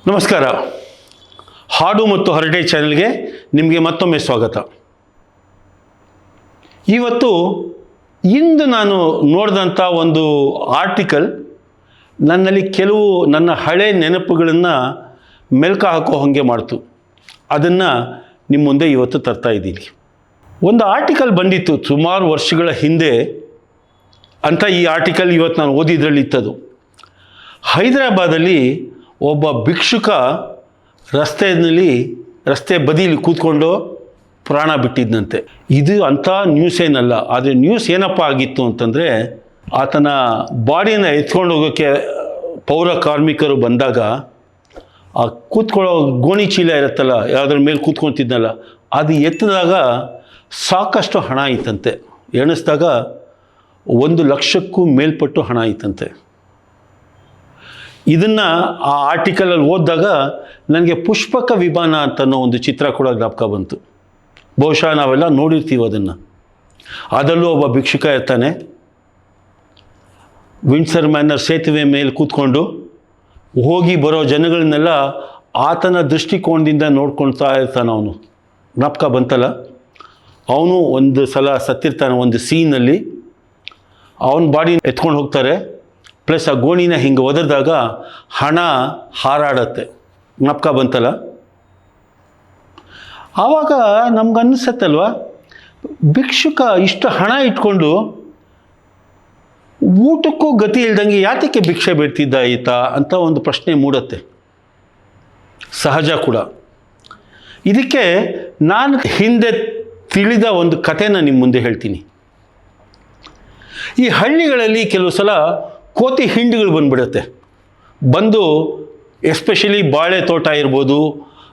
ನಮಸ್ಕಾರ. ಹಾಡು ಮತ್ತು ಹರಟೆ ಚಾನೆಲ್ಗೆ ನಿಮಗೆ ಮತ್ತೊಮ್ಮೆ ಸ್ವಾಗತ. ಇವತ್ತು ಇಂದು ನಾನು ನೋಡಿದಂಥ ಒಂದು ಆರ್ಟಿಕಲ್ ನನ್ನಲ್ಲಿ ಕೆಲವು ನನ್ನ ಹಳೆ ನೆನಪುಗಳನ್ನು ಮೆಲ್ಕು ಹಾಕೋ ಹಾಗೆ ಮಾಡ್ತು. ಅದನ್ನು ನಿಮ್ಮ ಮುಂದೆ ಇವತ್ತು ತರ್ತಾ ಇದ್ದೀನಿ. ಒಂದು ಆರ್ಟಿಕಲ್ ಬಂದಿತ್ತು ಸುಮಾರು ವರ್ಷಗಳ ಹಿಂದೆ ಅಂತ. ಈ ಆರ್ಟಿಕಲ್ ಇವತ್ತು ನಾನು ಓದಿದ್ರಲ್ಲಿ ಇತ್ತದು. ಹೈದರಾಬಾದಲ್ಲಿ ಒಬ್ಬ ಭಿಕ್ಷುಕ ರಸ್ತೆ ಬದಿಯಲ್ಲಿ ಕೂತ್ಕೊಂಡು ಪ್ರಾಣ ಬಿಟ್ಟಿದ್ದಂತೆ. ಇದು ಅಂಥ ನ್ಯೂಸ್ ಏನಲ್ಲ. ಆದರೆ ನ್ಯೂಸ್ ಏನಪ್ಪ ಆಗಿತ್ತು ಅಂತಂದರೆ, ಆತನ ಬಾಡಿನ ಎತ್ಕೊಂಡು ಹೋಗೋಕ್ಕೆ ಪೌರ ಕಾರ್ಮಿಕರು ಬಂದಾಗ ಆ ಕೂತ್ಕೊಳ್ಳೋ ಗೋಣಿ ಚೀಲ ಇರುತ್ತಲ್ಲ, ಯಾವುದ್ರ ಮೇಲೆ ಕೂತ್ಕೊತಿದ್ನಲ್ಲ, ಅದು ಎತ್ತಿದಾಗ ಸಾಕಷ್ಟು ಹಣ ಇತ್ತಂತೆ. ಎಣಿಸಿದಾಗ 1,00,000ಕ್ಕೂ ಮೇಲ್ಪಟ್ಟು ಹಣ ಇತ್ತಂತೆ. ಇದನ್ನು ಆ ಆರ್ಟಿಕಲಲ್ಲಿ ಓದಿದಾಗ ನನಗೆ ಪುಷ್ಪಕ ವಿಮಾನ ಅಂತನೋ ಒಂದು ಚಿತ್ರ ಕೂಡ ಜ್ಞಾಪಕ ಬಂತು. ಬಹುಶಃ ನಾವೆಲ್ಲ ನೋಡಿರ್ತೀವಿ ಅದನ್ನು. ಅದರಲ್ಲೂ ಒಬ್ಬ ಭಿಕ್ಷುಕ ಇರ್ತಾನೆ, ವಿಂಡ್ಸರ್ ಮ್ಯಾನರ್ ಸೇತುವೆ ಮೇಲೆ ಕೂತ್ಕೊಂಡು ಹೋಗಿ ಬರೋ ಜನಗಳನ್ನೆಲ್ಲ ಆತನ ದೃಷ್ಟಿಕೋನದಿಂದ ನೋಡ್ಕೊಳ್ತಾ ಇರ್ತಾನೆ. ಅವನು ಜ್ಞಾಪಕ ಬಂತಲ್ಲ, ಅವನು ಒಂದು ಸಲ ಸತ್ತಿರ್ತಾನೆ. ಒಂದು ಸೀನಲ್ಲಿ ಅವನ ಬಾಡಿ ಎತ್ಕೊಂಡು ಹೋಗ್ತಾರೆ, ಪ್ಲಸ್ ಆ ಗೋಣಿನ ಹಿಂಗೆ ಒದರಿದಾಗ ಹಣ ಹಾರಾಡತ್ತೆ. ಜ್ಞಾಪಕ ಬಂತಲ್ಲ. ಆವಾಗ ನಮ್ಗನ್ನಿಸತ್ತಲ್ವ, ಭಿಕ್ಷುಕ ಇಷ್ಟು ಹಣ ಇಟ್ಕೊಂಡು ಊಟಕ್ಕೂ ಗತಿ ಇಲ್ದಂಗೆ ಯಾತಕ್ಕೆ ಭಿಕ್ಷೆ ಬೇಡ್ತಿದ್ದ ಈತ ಅಂತ ಒಂದು ಪ್ರಶ್ನೆ ಮೂಡುತ್ತೆ. ಸಹಜ ಕೂಡ. ಇದಕ್ಕೆ ನಾನು ಹಿಂದೆ ತಿಳಿದ ಒಂದು ಕಥೆನ ನಿಮ್ಮ ಮುಂದೆ ಹೇಳ್ತೀನಿ. ಈ ಹಳ್ಳಿಗಳಲ್ಲಿ ಕೆಲವು ಸಲ ಕೋತಿ ಹಿಂಡುಗಳು ಬಂದು ಎಸ್ಪೆಷಲಿ ಬಾಳೆ ತೋಟ ಇರ್ಬೋದು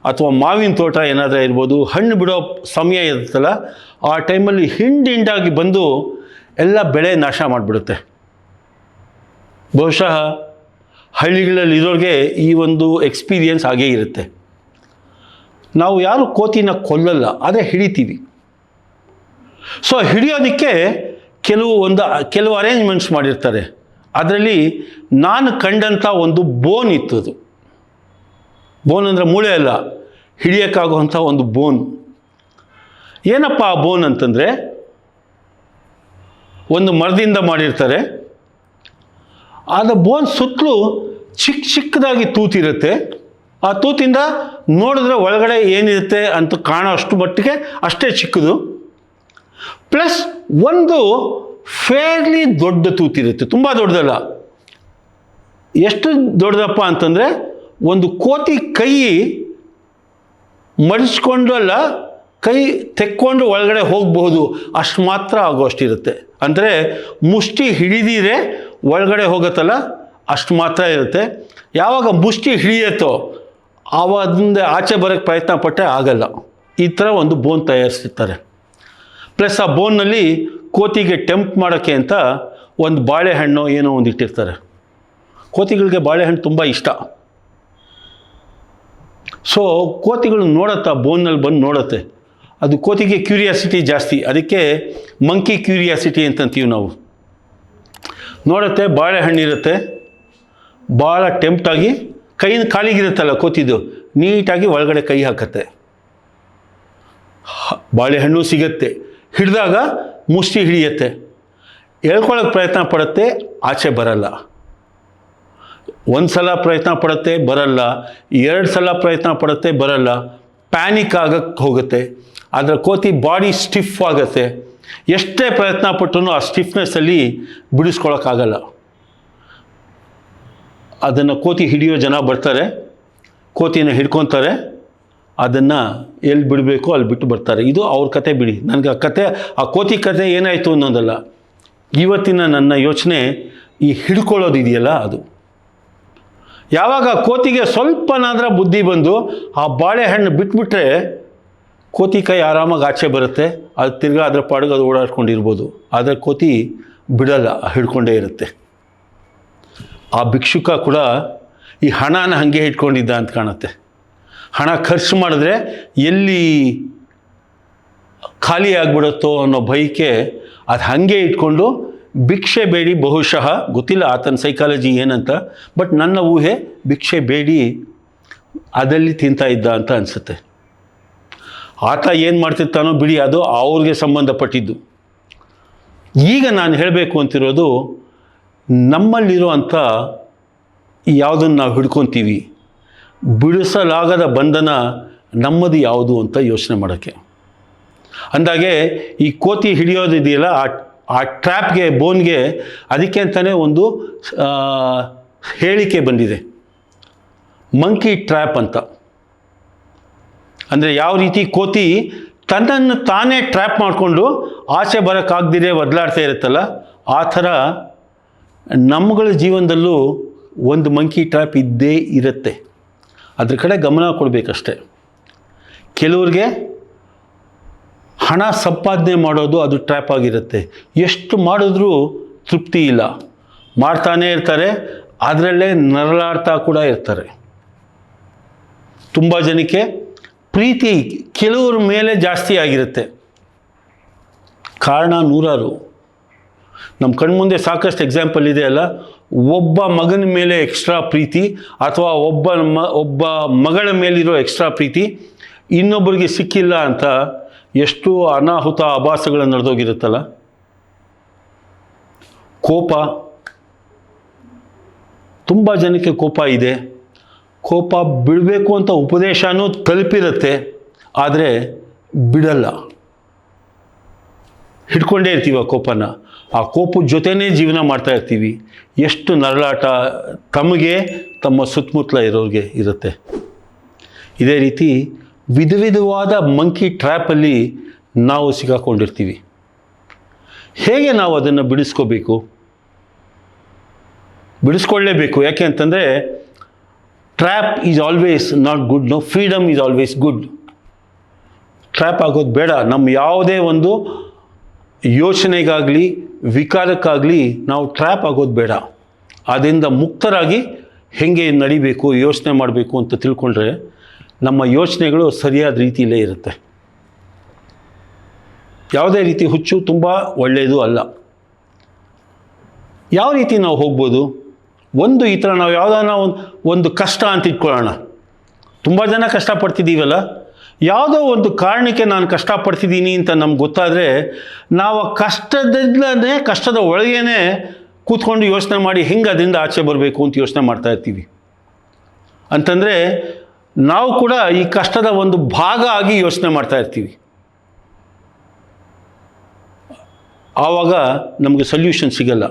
ಅಥವಾ ಮಾವಿನ ತೋಟ ಏನಾದರೂ ಇರ್ಬೋದು, ಹಣ್ಣು ಬಿಡೋ ಸಮಯ ಇರುತ್ತಲ್ಲ, ಆ ಟೈಮಲ್ಲಿ ಹಿಂಡಾಗಿ ಬಂದು ಎಲ್ಲ ಬೆಳೆ ನಾಶ ಮಾಡಿಬಿಡುತ್ತೆ. ಬಹುಶಃ ಹಳ್ಳಿಗಳಲ್ಲಿ ಇರೋರಿಗೆ ಈ ಒಂದು ಎಕ್ಸ್ಪೀರಿಯನ್ಸ್ ಆಗೇ ಇರುತ್ತೆ. ನಾವು ಯಾರು ಕೋತಿನ ಕೊಲ್ಲಲ್ಲ, ಆದರೆ ಹಿಡಿತೀವಿ. ಸೊ ಹಿಡಿಯೋದಕ್ಕೆ ಕೆಲವು ಅರೇಂಜ್ಮೆಂಟ್ಸ್ ಮಾಡಿರ್ತಾರೆ. ಅದರಲ್ಲಿ ನಾನು ಕಂಡಂಥ ಒಂದು ಬೋನ್ ಇತ್ತು. ಅದು ಬೋನ್ ಅಂದರೆ ಮೂಳೆ ಅಲ್ಲ, ಹಿಡಿಯೋಕ್ಕಾಗುವಂಥ ಒಂದು ಬೋನ್. ಏನಪ್ಪ ಆ ಬೋನ್ ಅಂತಂದರೆ, ಒಂದು ಮರದಿಂದ ಮಾಡಿರ್ತಾರೆ. ಆದ ಬೋನ್ ಸುತ್ತಲೂ ಚಿಕ್ಕದಾಗಿ ತೂತಿರುತ್ತೆ. ಆ ತೂತಿಂದ ನೋಡಿದ್ರೆ ಒಳಗಡೆ ಏನಿರುತ್ತೆ ಅಂತ ಕಾಣೋ ಅಷ್ಟು ಮಟ್ಟಿಗೆ ಅಷ್ಟೇ ಚಿಕ್ಕದು. ಪ್ಲಸ್ ಒಂದು ಫೇರ್ಲಿ ದೊಡ್ಡ ತೂತಿರುತ್ತೆ, ತುಂಬ ದೊಡ್ಡದಲ್ಲ. ಎಷ್ಟು ದೊಡ್ಡದಪ್ಪ ಅಂತಂದರೆ, ಒಂದು ಕೋತಿ ಕೈ ಮಡಿಸ್ಕೊಂಡು ಅಲ್ಲ, ಕೈ ತೆಕ್ಕೊಂಡು ಒಳಗಡೆ ಹೋಗಬಹುದು, ಅಷ್ಟು ಮಾತ್ರ ಆಗೋಷ್ಟಿರುತ್ತೆ. ಅಂದರೆ ಮುಷ್ಟಿ ಹಿಡಿದಿರೆ ಒಳಗಡೆ ಹೋಗುತ್ತಲ್ಲ, ಅಷ್ಟು ಮಾತ್ರ ಇರುತ್ತೆ. ಯಾವಾಗ ಮುಷ್ಟಿ ಹಿಡಿಯುತ್ತೋ ಆವಾಗಿಂದ ಆಚೆ ಬರೋಕ್ಕೆ ಪ್ರಯತ್ನ ಪಟ್ಟರೆ ಆಗಲ್ಲ. ಈ ಥರ ಒಂದು ಬೋನ್ ತಯಾರಿಸಿರ್ತಾರೆ. ಪ್ಲಸ್ ಆ ಬೋನ್ನಲ್ಲಿ ಕೋತಿಗೆ ಟೆಂಪ್ಟ್ ಮಾಡೋಕ್ಕೆ ಅಂತ ಒಂದು ಬಾಳೆಹಣ್ಣು ಏನೋ ಒಂದು ಇಟ್ಟಿರ್ತಾರೆ. ಕೋತಿಗಳಿಗೆ ಬಾಳೆಹಣ್ಣು ತುಂಬ ಇಷ್ಟ. ಸೊ ಕೋತಿಗಳು ನೋಡುತ್ತಾ, ಬೋನ್ನಲ್ಲಿ ಬಂದು ನೋಡುತ್ತೆ. ಅದು ಕೋತಿಗೆ ಕ್ಯೂರಿಯಾಸಿಟಿ ಜಾಸ್ತಿ, ಅದಕ್ಕೆ ಮಂಕಿ ಕ್ಯೂರಿಯಾಸಿಟಿ ಅಂತಂತೀವಿ ನಾವು. ನೋಡುತ್ತೆ, ಬಾಳೆಹಣ್ಣಿರುತ್ತೆ, ಭಾಳ ಟೆಂಪ್ಟಾಗಿ ಕೈನ ಕಾಲಿಗಿರುತ್ತಲ್ಲ ಕೋತಿದು, ನೀಟಾಗಿ ಒಳಗಡೆ ಕೈ ಹಾಕತ್ತೆ. ಬಾಳೆಹಣ್ಣು ಸಿಗತ್ತೆ. ಹಿಡಿದಾಗ ಮುಷ್ಟಿ ಹಿಡಿಯುತ್ತೆ, ಎಳ್ಕೊಳ್ಳೋಕೆ ಪ್ರಯತ್ನ ಪಡುತ್ತೆ, ಆಚೆ ಬರಲ್ಲ. ಒಂದು ಸಲ ಪ್ರಯತ್ನ ಪಡುತ್ತೆ, ಬರಲ್ಲ. 2 ಸಲ ಪ್ರಯತ್ನ ಪಡುತ್ತೆ, ಬರಲ್ಲ. ಪ್ಯಾನಿಕ್ ಆಗಕ್ಕೆ ಹೋಗುತ್ತೆ. ಅದರ ಕೋತಿ ಬಾಡಿ ಸ್ಟಿಫ್ ಆಗುತ್ತೆ. ಎಷ್ಟೇ ಪ್ರಯತ್ನ ಪಟ್ಟರೂ ಆ ಸ್ಟಿಫ್ನೆಸ್ಸಲ್ಲಿ ಬಿಡಿಸ್ಕೊಳಕ್ಕಾಗಲ್ಲ. ಅದನ್ನು ಕೋತಿ ಹಿಡಿಯೋ ಜನ ಬರ್ತಾರೆ, ಕೋತಿನ ಹಿಡ್ಕೊತಾರೆ, ಅದನ್ನು ಎಲ್ಲಿ ಬಿಡಬೇಕು ಅಲ್ಲಿ ಬಿಟ್ಟು ಬರ್ತಾರೆ. ಇದು ಅವ್ರ ಕತೆ ಬಿಡಿ. ನನಗೆ ಆ ಕೋತಿ ಕತೆ ಏನಾಯಿತು ಅನ್ನೋದಲ್ಲ. ಇವತ್ತಿನ ನನ್ನ ಯೋಚನೆ ಈ ಹಿಡ್ಕೊಳ್ಳೋದಿದೆಯಲ್ಲ ಅದು. ಯಾವಾಗ ಕೋತಿಗೆ ಸ್ವಲ್ಪನಾದರೂ ಬುದ್ಧಿ ಬಂದು ಆ ಬಾಳೆಹಣ್ಣು ಬಿಟ್ಬಿಟ್ರೆ ಕೋತಿ ಕೈ ಆರಾಮಾಗಿ ಆಚೆ ಬರುತ್ತೆ. ಅದು ತಿರ್ಗಾ ಅದರ ಪಾಡಿಗೆ ಅದು ಓಡಾಡ್ಕೊಂಡಿರ್ಬೋದು. ಆದರೆ ಕೋತಿ ಬಿಡಲ್ಲ, ಹಿಡ್ಕೊಂಡೇ ಇರುತ್ತೆ. ಆ ಭಿಕ್ಷುಕ ಕೂಡ ಈ ಹಣನ ಹಾಗೆ ಇಟ್ಕೊಂಡಿದ್ದ ಅಂತ ಕಾಣುತ್ತೆ. ಹಣ ಖರ್ಚು ಮಾಡಿದ್ರೆ ಎಲ್ಲಿ ಖಾಲಿ ಆಗಿಬಿಡುತ್ತೋ ಅನ್ನೋ ಭಯಕ್ಕೆ ಅದು ಹಾಗೆ ಇಟ್ಕೊಂಡು ಭಿಕ್ಷೆ ಬೇಡಿ, ಬಹುಶಃ ಗೊತ್ತಿಲ್ಲ ಆತನ ಸೈಕಾಲಜಿ ಏನಂತ, ಬಟ್ ನನ್ನ ಊಹೆ ಭಿಕ್ಷೆ ಬೇಡಿ ಅದಲ್ಲಿ ತಿಂತಾ ಇದ್ದ ಅಂತ ಅನಿಸುತ್ತೆ. ಆತ ಏನು ಮಾಡ್ತಿರ್ತಾನೋ ಬಿಡಿ, ಅದು ಅವ್ರಿಗೆ ಸಂಬಂಧಪಟ್ಟಿದ್ದು. ಈಗ ನಾನು ಹೇಳಬೇಕು ಅಂತಿರೋದು, ನಮ್ಮಲ್ಲಿರುವಂಥ ಯಾವುದನ್ನು ನಾವು ಹಿಡ್ಕೊತೀವಿ, ಬಿಡಿಸಲಾಗದ ಬಂಧನ ನಮ್ಮದು ಯಾವುದು ಅಂತ ಯೋಚನೆ ಮಾಡೋಕ್ಕೆ. ಅಂದಾಗೆ ಈ ಕೋತಿ ಹಿಡಿಯೋದಿದೆಯಲ್ಲ, ಆ ಟ್ರ್ಯಾಪ್ಗೆ, ಬೋನ್ಗೆ, ಅದಕ್ಕೆ ಅಂತಲೇ ಒಂದು ಹೇಳಿಕೆ ಬಂದಿದೆ, ಮಂಕಿ ಟ್ರ್ಯಾಪ್ ಅಂತ. ಅಂದರೆ ಯಾವ ರೀತಿ ಕೋತಿ ತನ್ನನ್ನು ತಾನೇ ಟ್ರ್ಯಾಪ್ ಮಾಡಿಕೊಂಡು ಆಚೆ ಬರೋಕ್ಕಾಗ್ದಿರೇ ಒದಲಾಡ್ತಾ ಇರುತ್ತಲ್ಲ, ಆ ಥರ ನಮ್ಮಗಳ ಜೀವನದಲ್ಲೂ ಒಂದು ಮಂಕಿ ಟ್ರ್ಯಾಪ್ ಇದ್ದೇ ಇರುತ್ತೆ. ಅದ್ರ ಕಡೆ ಗಮನ ಕೊಡಬೇಕಷ್ಟೆ. ಕೆಲವ್ರಿಗೆ ಹಣ ಸಂಪಾದನೆ ಮಾಡೋದು ಅದು ಟ್ರ್ಯಾಪ್ ಆಗಿರುತ್ತೆ. ಎಷ್ಟು ಮಾಡಿದ್ರೂ ತೃಪ್ತಿ ಇಲ್ಲ, ಮಾಡ್ತಾನೇ ಇರ್ತಾರೆ, ಅದರಲ್ಲೇ ನರಳಾಡ್ತಾ ಕೂಡ ಇರ್ತಾರೆ. ತುಂಬ ಜನಕ್ಕೆ ಪ್ರೀತಿ ಕೆಲವ್ರ ಮೇಲೆ ಜಾಸ್ತಿ ಆಗಿರುತ್ತೆ. ಕಾರಣ ನೂರಾರು. ನಮ್ಮ ಕಣ್ಮುಂದೆ ಸಾಕಷ್ಟು ಎಕ್ಸಾಂಪಲ್ ಇದೆ ಅಲ್ಲ. ಒಬ್ಬ ಮಗನ ಮೇಲೆ ಎಕ್ಸ್ಟ್ರಾ ಪ್ರೀತಿ, ಅಥವಾ ಒಬ್ಬ ಮಗಳ ಮೇಲಿರೋ ಎಕ್ಸ್ಟ್ರಾ ಪ್ರೀತಿ ಇನ್ನೊಬ್ಬರಿಗೆ ಸಿಕ್ಕಿಲ್ಲ ಅಂತ ಎಷ್ಟು ಅನಾಹುತ ಆಭಾಸಗಳು ನಡೆದೋಗಿರುತ್ತಲ್ಲ. ಕೋಪ, ತುಂಬ ಜನಕ್ಕೆ ಕೋಪ ಇದೆ. ಕೋಪ ಬಿಡಬೇಕು ಅಂತ ಉಪದೇಶನೂ ತಲುಪಿರುತ್ತೆ, ಆದರೆ ಬಿಡಲ್ಲ. ಹಿಡ್ಕೊಂಡೇ ಇರ್ತೀವಿ ಆ ಕೋಪನ. ಆ ಕೋಪದ ಜೊತೆನೇ ಜೀವನ ಮಾಡ್ತಾ ಇರ್ತೀವಿ. ಎಷ್ಟು ನರಳಾಟ ತಮಗೆ, ತಮ್ಮ ಸುತ್ತಮುತ್ತಲ ಇರೋರಿಗೆ ಇರುತ್ತೆ. ಇದೇ ರೀತಿ ವಿಧ ವಿಧವಾದ ಮಂಕಿ ಟ್ರ್ಯಾಪಲ್ಲಿ ನಾವು ಸಿಕ್ಕಾಕೊಂಡಿರ್ತೀವಿ. ಹೇಗೆ ನಾವು ಅದನ್ನು ಬಿಡಿಸ್ಕೊಳ್ಳೇಬೇಕು. ಯಾಕೆ ಅಂತಂದರೆ, trap is always not good. No, freedom is always good. Trap ಆಗೋದು ಬೇಡ. ನಮ್ಮ ಯಾವುದೇ ಒಂದು ಯೋಚನೆಗಾಗಲಿ ವಿಕಾರಕ್ಕಾಗಲಿ ನಾವು ಟ್ರ್ಯಾಪ್ ಆಗೋದು ಬೇಡ. ಅದರಿಂದ ಮುಕ್ತರಾಗಿ ಹೇಗೆ ನಡಿಬೇಕು, ಯೋಚನೆ ಮಾಡಬೇಕು ಅಂತ ತಿಳ್ಕೊಂಡ್ರೆ ನಮ್ಮ ಯೋಚನೆಗಳು ಸರಿಯಾದ ರೀತಿಯಲ್ಲೇ ಇರುತ್ತೆ. ಯಾವುದೇ ರೀತಿ ಹುಚ್ಚು ತುಂಬ ಒಳ್ಳೆಯದು ಅಲ್ಲ. ಯಾವ ರೀತಿ ನಾವು ಹೋಗ್ಬೋದು? ಈ ಥರ ನಾವು ಯಾವುದಾನ ಒಂದು ಕಷ್ಟ ಅಂತ ಇಟ್ಕೊಳ್ಳೋಣ. ತುಂಬ ಜನ ಕಷ್ಟಪಡ್ತಿದ್ದೀವಲ್ಲ, ಯಾವುದೋ ಒಂದು ಕಾರಣಕ್ಕೆ ನಾನು ಕಷ್ಟಪಡ್ತಿದ್ದೀನಿ ಅಂತ ನಮ್ಗೆ ಗೊತ್ತಾದರೆ, ನಾವು ಕಷ್ಟದ ಒಳಗೇನೆ ಕೂತ್ಕೊಂಡು ಯೋಚನೆ ಮಾಡಿ ಹೆಂಗೆ ಅದರಿಂದ ಆಚೆ ಬರಬೇಕು ಅಂತ ಯೋಚನೆ ಮಾಡ್ತಾ ಇರ್ತೀವಿ. ಅಂತಂದರೆ ನಾವು ಕೂಡ ಈ ಕಷ್ಟದ ಒಂದು ಭಾಗ ಆಗಿ ಯೋಚನೆ ಮಾಡ್ತಾ ಇರ್ತೀವಿ. ಆವಾಗ ನಮಗೆ ಸೊಲ್ಯೂಷನ್ ಸಿಗಲ್ಲ.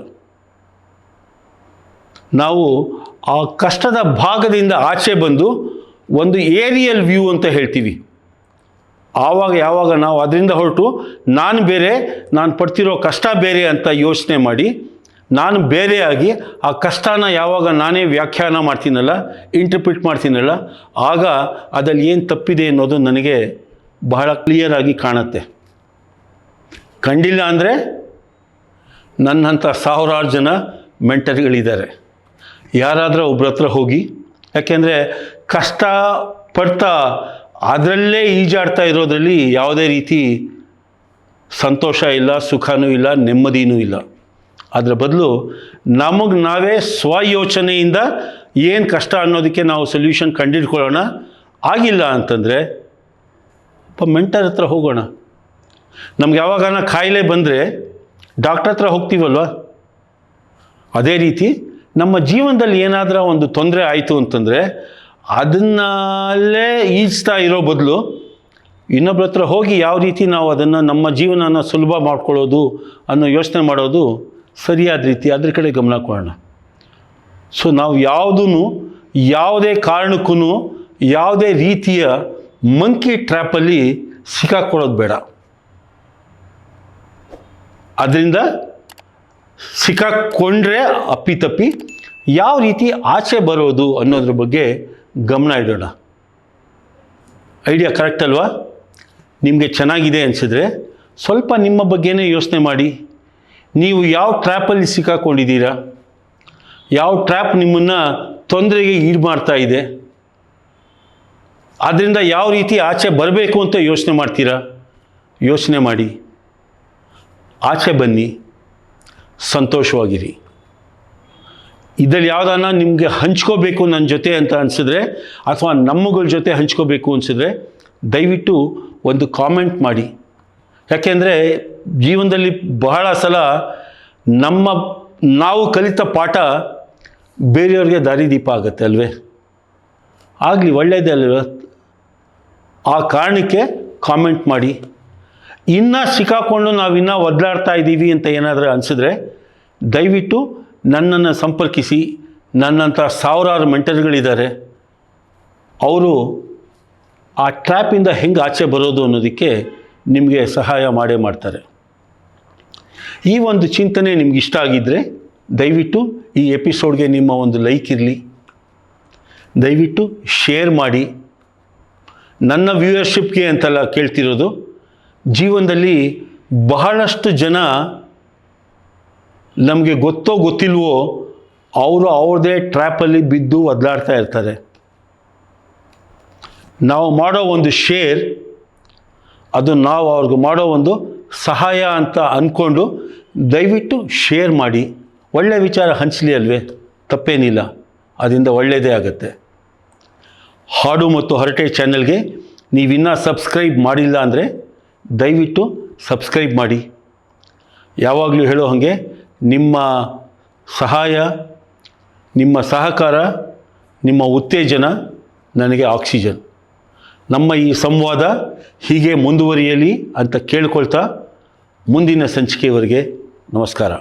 ನಾವು ಆ ಕಷ್ಟದ ಭಾಗದಿಂದ ಆಚೆ ಬಂದು ಒಂದು ಏರಿಯಲ್ ವ್ಯೂ ಅಂತ ಹೇಳ್ತೀವಿ. ಯಾವಾಗ ನಾವು ಅದರಿಂದ ಹೊರಟು ನಾನು ಬೇರೆ, ನಾನು ಪಡ್ತಿರೋ ಕಷ್ಟ ಬೇರೆ ಅಂತ ಯೋಚನೆ ಮಾಡಿ, ನಾನು ಬೇರೆಯಾಗಿ ಆ ಕಷ್ಟನ ಯಾವಾಗ ನಾನೇ ವ್ಯಾಖ್ಯಾನ ಮಾಡ್ತೀನಲ್ಲ, ಇಂಟರ್ಪ್ರಿಟ್ ಮಾಡ್ತೀನಲ್ಲ, ಆಗ ಅದಲ್ಲಿ ಏನು ತಪ್ಪಿದೆ ಅನ್ನೋದು ನನಗೆ ಬಹಳ ಕ್ಲಿಯರಾಗಿ ಕಾಣುತ್ತೆ. ಕಂಡಿಲ್ಲ ಅಂದರೆ ನನ್ನಂಥ ಸಾವಿರಾರು ಜನ ಮೆಂಟರ್ಗಳಿದ್ದಾರೆ. ಯಾರಾದರೂ ಒಬ್ಬರ ಹತ್ರ ಹೋಗಿ, ಯಾಕೆಂದರೆ ಕಷ್ಟ ಪಡ್ತಾ ಅದರಲ್ಲೇ ಈಜಾಡ್ತಾ ಇರೋದ್ರಲ್ಲಿ ಯಾವುದೇ ರೀತಿ ಸಂತೋಷ ಇಲ್ಲ, ಸುಖನೂ ಇಲ್ಲ, ನೆಮ್ಮದಿನೂ ಇಲ್ಲ. ಅದರ ಬದಲು ನಮಗೆ ನಾವೇ ಸ್ವಯೋಚನೆಯಿಂದ ಏನು ಕಷ್ಟ ಅನ್ನೋದಕ್ಕೆ ನಾವು ಸೊಲ್ಯೂಷನ್ ಕಂಡುಹಿಡ್ಕೊಳ್ಳೋಣ. ಆಗಿಲ್ಲ ಅಂತಂದರೆ ಮೆಂಟರ್ ಹತ್ರ ಹೋಗೋಣ. ನಮ್ಗೆ ಯಾವಾಗಾನ ಕಾಯಿಲೆ ಬಂದರೆ ಡಾಕ್ಟರ್ ಹತ್ರ ಹೋಗ್ತೀವಲ್ವ, ಅದೇ ರೀತಿ ನಮ್ಮ ಜೀವನದಲ್ಲಿ ಏನಾದರೂ ಒಂದು ತೊಂದರೆ ಆಯಿತು ಅಂತಂದರೆ ಅದನ್ನಲ್ಲೇ ಈಜ್ತಾ ಇರೋ ಬದಲು ಇನ್ನೊಬ್ಬರ ಹತ್ರ ಹೋಗಿ ಯಾವ ರೀತಿ ನಾವು ಅದನ್ನು ನಮ್ಮ ಜೀವನನ ಸುಲಭ ಮಾಡ್ಕೊಳ್ಳೋದು ಅನ್ನೋ ಯೋಚನೆ ಮಾಡೋದು ಸರಿಯಾದ ರೀತಿ. ಅದ್ರ ಕಡೆ ಗಮನ ಕೊಡೋಣ. ಸೊ ನಾವು ಯಾವುದೇ ಕಾರಣಕ್ಕೂ ಯಾವುದೇ ರೀತಿಯ ಮಂಕಿ ಟ್ರ್ಯಾಪಲ್ಲಿ ಸಿಕ್ಕಾಕೊಳ್ಳೋದು ಬೇಡ. ಅದರಿಂದ ಸಿಕ್ಕಾಕೊಂಡ್ರೆ ಅಪ್ಪಿತಪ್ಪಿ ಯಾವ ರೀತಿ ಆಚೆ ಬರೋದು ಅನ್ನೋದ್ರ ಬಗ್ಗೆ ಗಮನ ಇಡೋಣ. ಐಡಿಯಾ ಕರೆಕ್ಟ್ ಅಲ್ವಾ? ನಿಮಗೆ ಚೆನ್ನಾಗಿದೆ ಅನಿಸಿದ್ರೆ ಸ್ವಲ್ಪ ನಿಮ್ಮ ಬಗ್ಗೆನೇ ಯೋಚನೆ ಮಾಡಿ. ನೀವು ಯಾವ ಟ್ರ್ಯಾಪಲ್ಲಿ ಸಿಕ್ಕಾಕೊಂಡಿದ್ದೀರಾ? ಯಾವ ಟ್ರ್ಯಾಪ್ ನಿಮ್ಮನ್ನು ತೊಂದರೆಗೆ ಈಡು ಮಾಡ್ತಾ ಇದೆ? ಅದರಿಂದ ಯಾವ ರೀತಿ ಆಚೆ ಬರಬೇಕು ಅಂತ ಯೋಚನೆ ಮಾಡ್ತೀರಾ? ಯೋಚನೆ ಮಾಡಿ, ಆಚೆ ಬನ್ನಿ, ಸಂತೋಷವಾಗಿರಿ. ಇದರಲ್ಲಿ ಯಾವುದನ್ನ ನಿಮಗೆ ಹಂಚ್ಕೋಬೇಕು ನನ್ನ ಜೊತೆ ಅಂತ ಅನಿಸಿದ್ರೆ, ಅಥವಾ ನಮ್ಮಗಳ ಜೊತೆ ಹಂಚ್ಕೋಬೇಕು ಅನಿಸಿದ್ರೆ, ದಯವಿಟ್ಟು ಒಂದು ಕಾಮೆಂಟ್ ಮಾಡಿ. ಯಾಕೆಂದರೆ ಜೀವನದಲ್ಲಿ ಬಹಳ ಸಲ ನಾವು ಕಲಿತ ಪಾಠ ಬೇರೆಯವ್ರಿಗೆ ದಾರಿದೀಪ ಆಗುತ್ತೆ ಅಲ್ವೇ? ಆಗಲಿ, ಒಳ್ಳೆಯದೇ ಅಲ್ವ? ಆ ಕಾರಣಕ್ಕೆ ಕಾಮೆಂಟ್ ಮಾಡಿ. ಇನ್ನೂ ಸಿಕ್ಕಾಕೊಂಡು ನಾವಿನ್ನೂ ಒದ್ದಾಡ್ತಾ ಇದ್ದೀವಿ ಅಂತ ಏನಾದರೂ ಅನಿಸಿದ್ರೆ ದಯವಿಟ್ಟು ನನ್ನನ್ನು ಸಂಪರ್ಕಿಸಿ. ನನ್ನಂಥ ಸಾವಿರಾರು ಮೆಂಟರ್ಗಳಿದ್ದಾರೆ, ಅವರು ಆ ಟ್ರ್ಯಾಪಿಂದ ಹೆಂಗೆ ಆಚೆ ಬರೋದು ಅನ್ನೋದಕ್ಕೆ ನಿಮಗೆ ಸಹಾಯ ಮಾಡೇ ಮಾಡ್ತಾರೆ. ಈ ಒಂದು ಚಿಂತನೆ ನಿಮ್ಗೆ ಇಷ್ಟ ಆಗಿದ್ದರೆ ದಯವಿಟ್ಟು ಈ ಎಪಿಸೋಡ್ಗೆ ನಿಮ್ಮ ಒಂದು ಲೈಕ್ ಇರಲಿ, ದಯವಿಟ್ಟು ಶೇರ್ ಮಾಡಿ. ನನ್ನ ವ್ಯೂವರ್ಶಿಪ್ಗೆ ಅಂತೆಲ್ಲ ಕೇಳ್ತಿರೋದು, ಜೀವನದಲ್ಲಿ ಬಹಳಷ್ಟು ಜನ ನಮಗೆ ಗೊತ್ತೋ ಗೊತ್ತಿಲ್ವೋ ಅವರು ಅವ್ರದ್ದೇ ಟ್ರ್ಯಾಪಲ್ಲಿ ಬಿದ್ದು ಒದ್ದಾಡ್ತಾ ಇರ್ತಾರೆ. ನಾವು ಮಾಡೋ ಒಂದು ಶೇರ್, ಅದು ನಾವು ಅವ್ರಿಗೆ ಮಾಡೋ ಒಂದು ಸಹಾಯ ಅಂತ ಅಂದ್ಕೊಂಡು ದಯವಿಟ್ಟು ಶೇರ್ ಮಾಡಿ. ಒಳ್ಳೆಯ ವಿಚಾರ ಹಂಚಲಿ ಅಲ್ವೇ? ತಪ್ಪೇನಿಲ್ಲ, ಅದರಿಂದ ಒಳ್ಳೆಯದೇ ಆಗುತ್ತೆ. ಹಾಡು ಮತ್ತು ಹರಟೆ ಚಾನೆಲ್ಗೆ ನೀವಿನ್ನೂ ಸಬ್ಸ್ಕ್ರೈಬ್ ಮಾಡಿಲ್ಲ ಅಂದರೆ ದಯವಿಟ್ಟು ಸಬ್ಸ್ಕ್ರೈಬ್ ಮಾಡಿ. ಯಾವಾಗಲೂ ಹೇಳೋ ಹಾಗೆ ನಿಮ್ಮ ಸಹಾಯ, ನಿಮ್ಮ ಸಹಕಾರ, ನಿಮ್ಮ ಉತ್ತೇಜನ ನನಗೆ ಆಕ್ಸಿಜನ್. ನಮ್ಮ ಈ ಸಂವಾದ ಹೀಗೆ ಮುಂದುವರಿಯಲಿ ಅಂತ ಕೇಳ್ಕೊಳ್ತಾ ಮುಂದಿನ ಸಂಚಿಕೆಯವರೆಗೆ ನಮಸ್ಕಾರ.